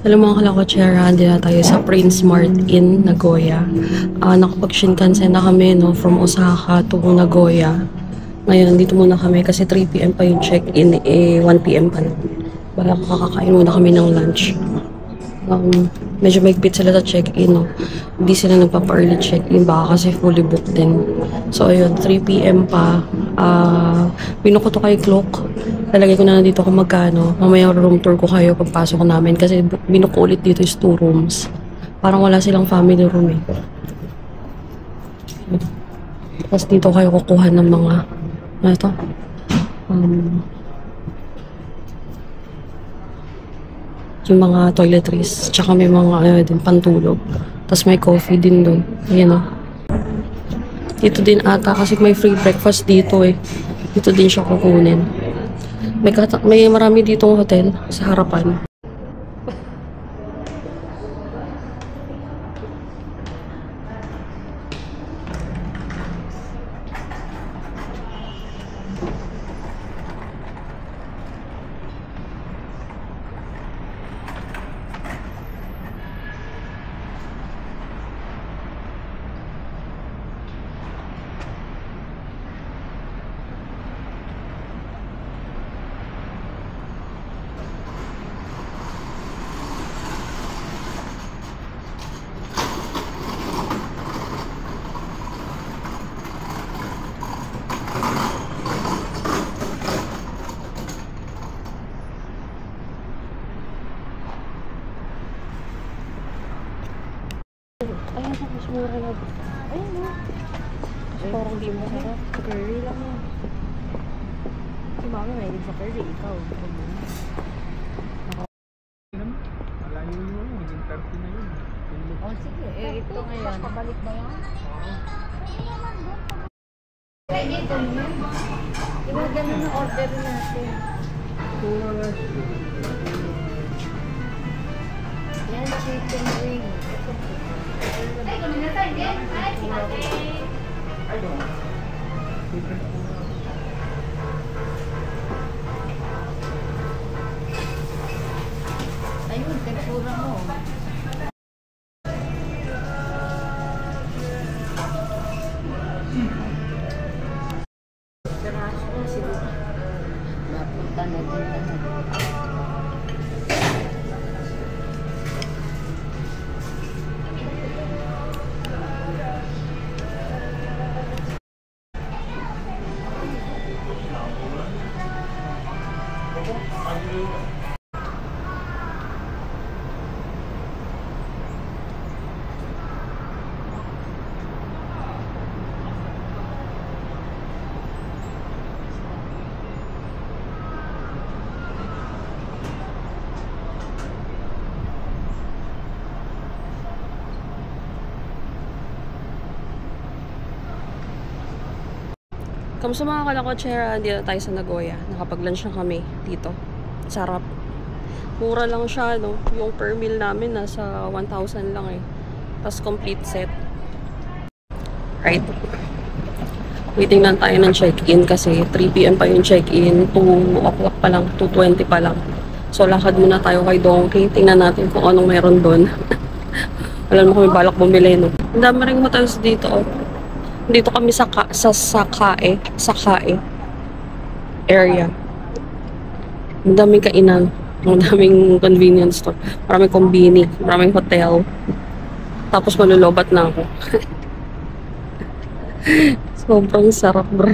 Alam mo mga kalakotsera, hindi na tayo sa Prince Mart in Nagoya. Nakapag-Shinkansen na kami no, from Osaka to Nagoya. Ngayon, dito muna kami kasi 3 PM pa yung check-in, 1 PM pa lang. Bala kakakain muna kami ng lunch. Medyo maigpit sila sa check-in, no? Hindi sila nagpapa-early check-in, baka kasi fully booked din. So, ayun, 3 PM pa. Pinuko to kay Cloak. Talagay ko na dito kung magkano. Mamaya room tour ko kayo pagpasok namin kasi binuko ulit dito is 2 rooms. Parang wala silang family room eh. Tapos dito kayo kukuha ng mga, ano to? Yung mga toiletries, tsaka may mga din pantulog. Tapos may coffee din doon. Ayan o. Dito din ata kasi may free breakfast dito eh. Dito din siya kukunin. May marami ditong hotel sa harapan. Ayan, mas mura na. Ayan o. Parang di mo harap. Curry lang yan. Si mama mahilig sa curry, ikaw. Malayo yun, maging 30 na yun. Oh, sige. Ito ngayon. Pabalik na yan? Ito yun. Diba ganun ang order natin? Yan, chicken wing. Ayun, tempura mo. Piraso na siguro. Napunta na din na. Kamusta mga kalakotsera, hindi na tayo sa Nagoya. Nakapag-lunch na kami dito. Sarap. Mura lang siya, no? Yung per meal namin nasa 1,000 lang eh. Tapos complete set. Right. Waiting lang tayo ng check-in kasi 3 PM pa yung check-in. 2 o'clock pa lang, 2:20 pa lang. So lakad muna tayo kay Donkey. Tingnan natin kung anong meron doon. Wala mo kami balak bumili, no? Ang dami ring hotels dito, oh. Dito kami sa Sakae area. Ang daming kainan, ang daming convenience store, maraming kombini, maraming hotel. Tapos malulobat na ako. Sobrang sarap, bro.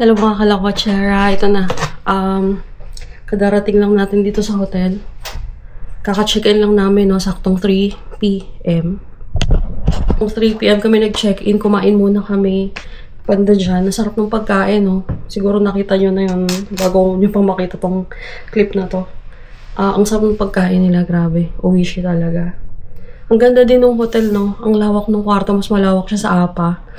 Hello mga kalakotsera, ito na. Kadarating lang natin dito sa hotel. Kaka-check-in lang namin, no, saktong 3 p.m. Kung 3 p.m. kami nag-check-in, kumain muna kami. Panda dyan, nasarap ng pagkain, no. Siguro nakita nyo na yun bago nyo pang makita tong clip na to. Ang sarap ng pagkain nila, grabe. Uwishi talaga. Ang ganda din ng hotel, no. Ang lawak ng kwarto, mas malawak siya sa APA.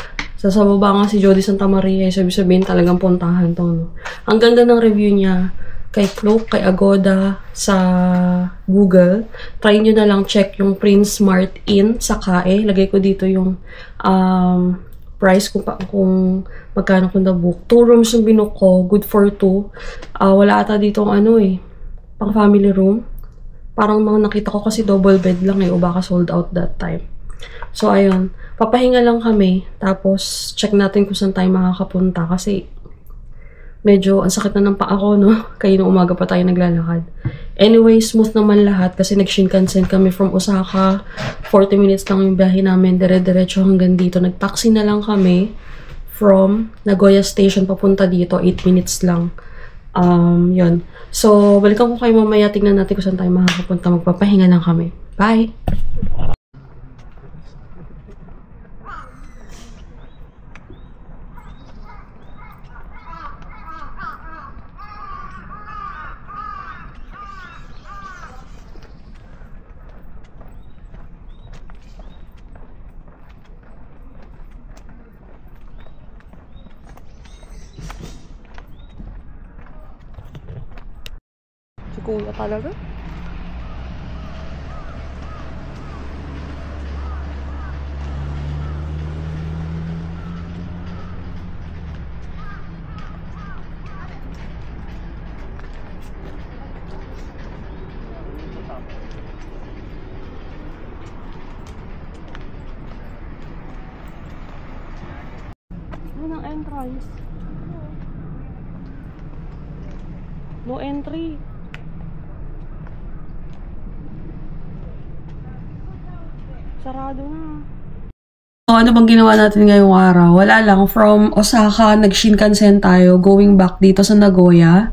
Sa baba nga si Jody Santa Maria, sabi-sabihin talagang puntahan to, no. Ang ganda ng review niya kay Klook, kay Agoda, sa Google. Try nyo na lang check yung Prince Smart Inn sa Kae. Lagay ko dito yung price kung magkano kung na-book. 2 rooms yung binook ko, good for 2. Wala ata dito pang family room. Parang mga nakita ko kasi double bed lang o baka sold out that time. So, ayun. Papahinga lang kami. Tapos, check natin kung saan tayo makakapunta. Kasi, medyo ang sakit na ng paa ko, no? Kaya nung umaga pa tayo naglalakad. Anyway, smooth naman lahat. Kasi nag-Shinkansen kami from Osaka. 40 minutes lang yung biyahe namin. Dire-diretso hanggang dito. Nag-taxi na lang kami from Nagoya Station papunta dito. 8 minutes lang. Yun. So, balikan ko kayo mamaya. Tingnan natin kung saan tayo makakapunta. Magpapahinga lang kami. Bye! Si Kuya talaga. Ano ang entrance? No entry. Sarado na. So, ano bang ginawa natin ngayong araw? Wala lang. From Osaka, nag-Shinkansen tayo. Going back dito sa Nagoya.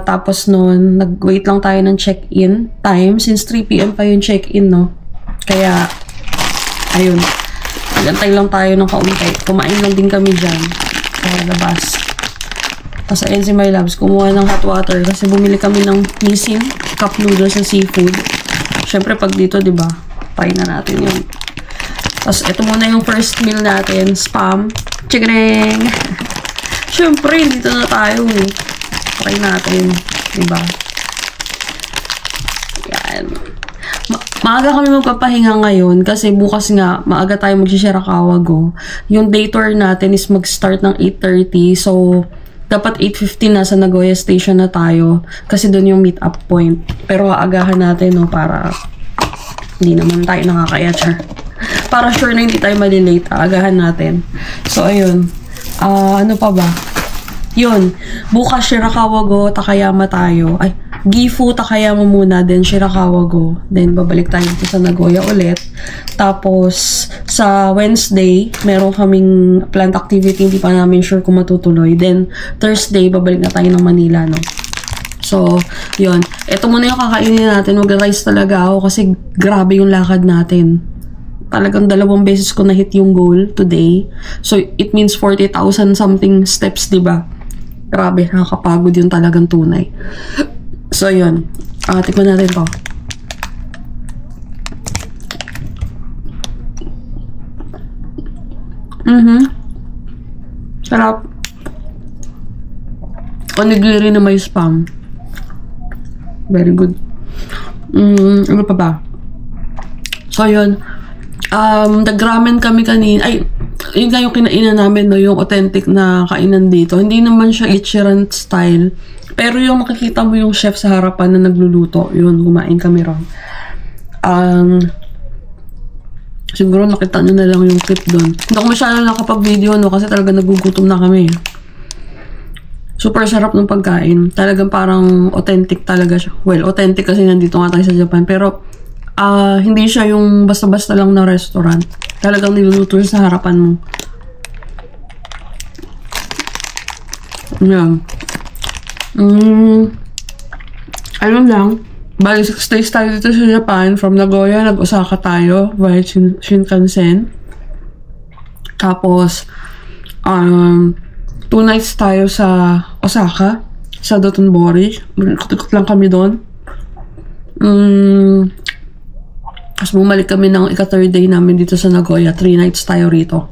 Tapos nun, nag-wait lang tayo ng check-in time. Since 3 p.m. pa yung check-in, no? Kaya, ayun. Nagantay lang tayo ng kaunti. Kumain lang din kami dyan. Sa labas. Tapos, ayun si My Loves. Kumuha ng hot water. Kasi bumili kami ng Nissin cup noodles sa seafood. Siyempre, pag dito, diba? Try na natin yun. Tapos, ito muna yung first meal natin. Spam. Chikreng! Siyempre, dito na tayo. Try natin. Diba? Yan. Maaga kami magpapahinga ngayon kasi bukas nga, maaga tayo mag-Shirakawa Go. Yung day tour natin is mag-start ng 8:30. So, dapat 8:15 na sa Nagoya Station na tayo. Kasi doon yung meet-up point. Pero aagahan natin, no, para hindi naman tayo nakakaya, char. Para sure na hindi tayo malilate, agahan natin. So, ayun. Ano pa ba? Yun. Bukas, Shirakawa Go, Takayama tayo. Ay, Gifu, Takayama muna, then Shirakawa Go. Then, babalik tayo dito sa Nagoya ulit. Tapos, sa Wednesday, meron kaming planned activity, hindi pa namin sure kung matutuloy. Then, Thursday, babalik na tayo ng Manila, no? So, yun. Ito muna yung kakainin natin. Mag-rice talaga ako kasi grabe yung lakad natin. Talagang 2 beses ko na-hit yung goal today. So, it means 40,000 something steps, diba? Grabe, nakakapagod yun talagang tunay. So, yun. Tikman natin to. Sarap. Onigiri na may spam. Very good. Ano pa ba? So, yun. Nag-ramen kami kanina. Ay, yun nga yung kinainan namin, no? Yung authentic na kainan dito. Hindi naman siya Ichiran style. Pero yung makikita mo yung chef sa harapan na nagluluto. Yun, kumain kami ron. Siguro nakita nyo na lang yung clip doon. Hindi ako masyadong nakapag-video, no? Kasi talaga nagugutom na kami. Super sarap ng pagkain. Talagang parang authentic talaga siya. Well, authentic kasi nandito nga tayo sa Japan. Pero, hindi siya yung basta-basta lang na restaurant. Talagang niluluto siya sa harapan mo. Yan. Ayun lang. Bali, 6 days tayo dito sa Japan. From Nagoya, nag-Osaka tayo via Shinkansen. Tapos, 2 nights tayo sa Osaka, sa Dotonbori. Ikot lang kami doon. Tapos bumalik kami ng ika-third day namin dito sa Nagoya. 3 nights tayo rito.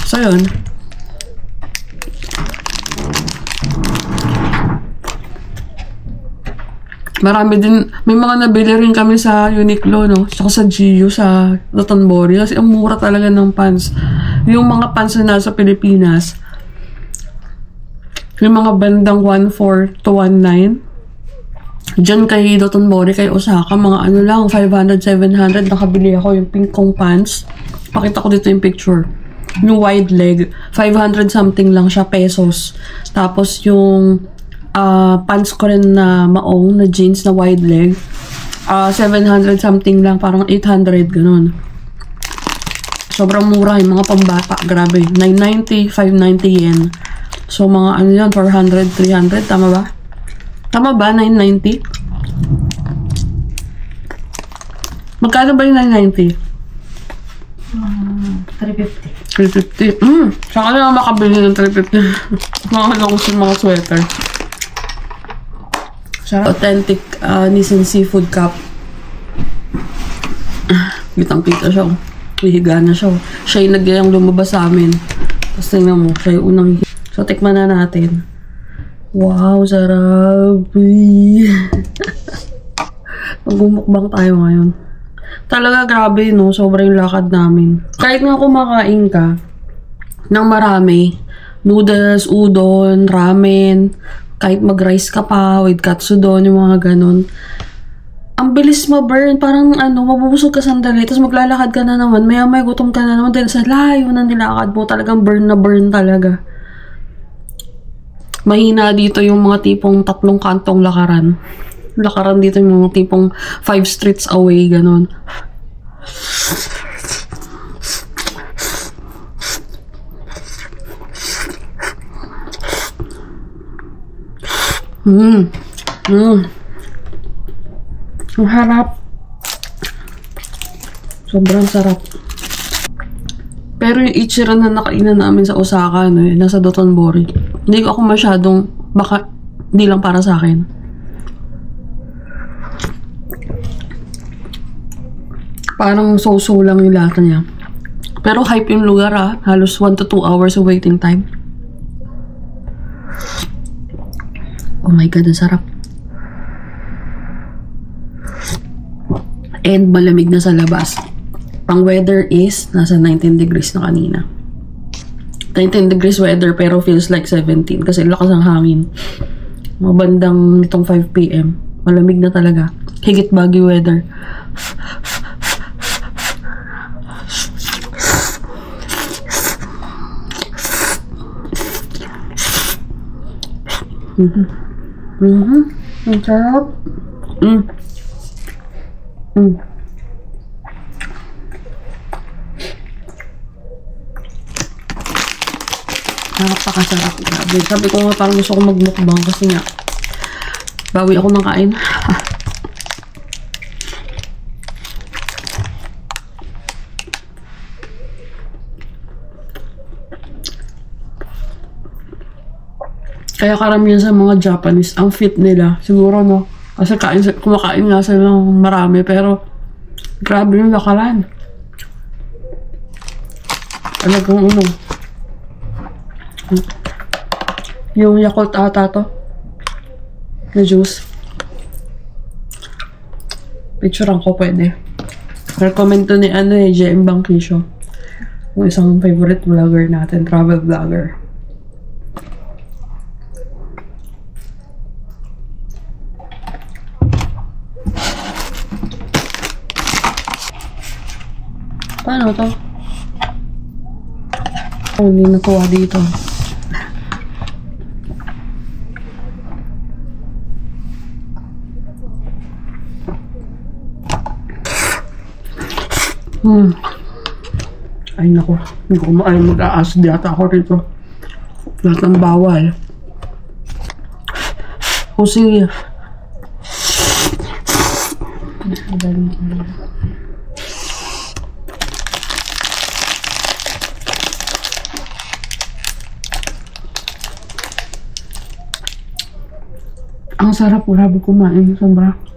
So, yun. Marami din, may mga nabili rin kami sa Uniqlo, no? Tsaka sa Gio, sa Dotonbori. Kasi ang mura talaga ng pants. Yung mga pants na nasa Pilipinas, yung mga bandang 1.4 to 1.9, dyan kay Dotonbori, kay Osaka, mga ano lang, 500, 700, nakabili ako yung pink kong pants. Pakita ko dito yung picture. Yung wide leg, 500 something lang siya, pesos. Tapos yung pants ko rin na maong, na jeans na wide leg, 700 something lang, parang 800, ganun. Sobrang mura yung mga pambata, grabe. 990, 590 yen. So, mga ano yun, 400, 300, tama ba? Tama ba, 990? Magkano ba yung 990? 350. 350. Saka na makabili ng 350. Mga gusto mga sweater. Authentic Nissan Seafood Cup. Kitang-kita siya. Hihiga na siya. Siya yung nagyayang lumabas sa amin. Tapos tingnan mo, siya yung unang hihiga. So, tikman na natin. Wow, sarap. Mag-umukbang tayo ngayon. Talaga grabe, no? Sobrang lakad namin. Kahit nga kumakain ka ng marami, noodles, udon, ramen, kahit mag-rice ka pa with katsudon, yung mga ganun, ang bilis ma-burn. Parang ano, mabubusog ka sandali, tapos maglalakad ka na naman, maya-maya gutom ka na naman dahil sa layo ng nilakad mo, talagang burn na burn talaga. Mahina dito yung mga tipong 3 kantong lakaran. Lakaran dito yung mga tipong 5 streets away, ganun. Ang harap. Sobrang sarap. Pero yung ichiran na nakainan namin sa Osaka, no, nasa Dotonbori, hindi ko ako masyadong, baka hindi lang para sa akin. Parang so-so lang yung lata niya. Pero hype yung lugar, halos 1 to 2 hours of waiting time. Oh my God, ang sarap. And malamig na sa labas. Ang weather is nasa 19 degrees na kanina. 19 degrees weather pero feels like 17 kasi lakas ng hangin. Mabandang nitong 5 PM. Malamig na talaga. Higit baggy weather. Ang sarap. Napakasarap. Grabe. Sabi ko nga parang gusto ko magmukbang kasi nga bawi ako ng kain. Kaya karamihan sa mga Japanese, ang fit nila. Siguro, no? Kasi kumakain nga sila ng marami, pero grabe yung lakaran. Talagang ano. Yung Yakult ata to. Na juice. Picturean ko pwede. Recommend to ni JM Bangkisyo. Yung isang favorite vlogger natin, travel vlogger. Paano to? Oh, hindi nakuha dito. Ay nako, hindi ko mag-aasad yata ako rito. Lahat ng bawal. Jose. Ang sarap, grabe kumain. Sobra.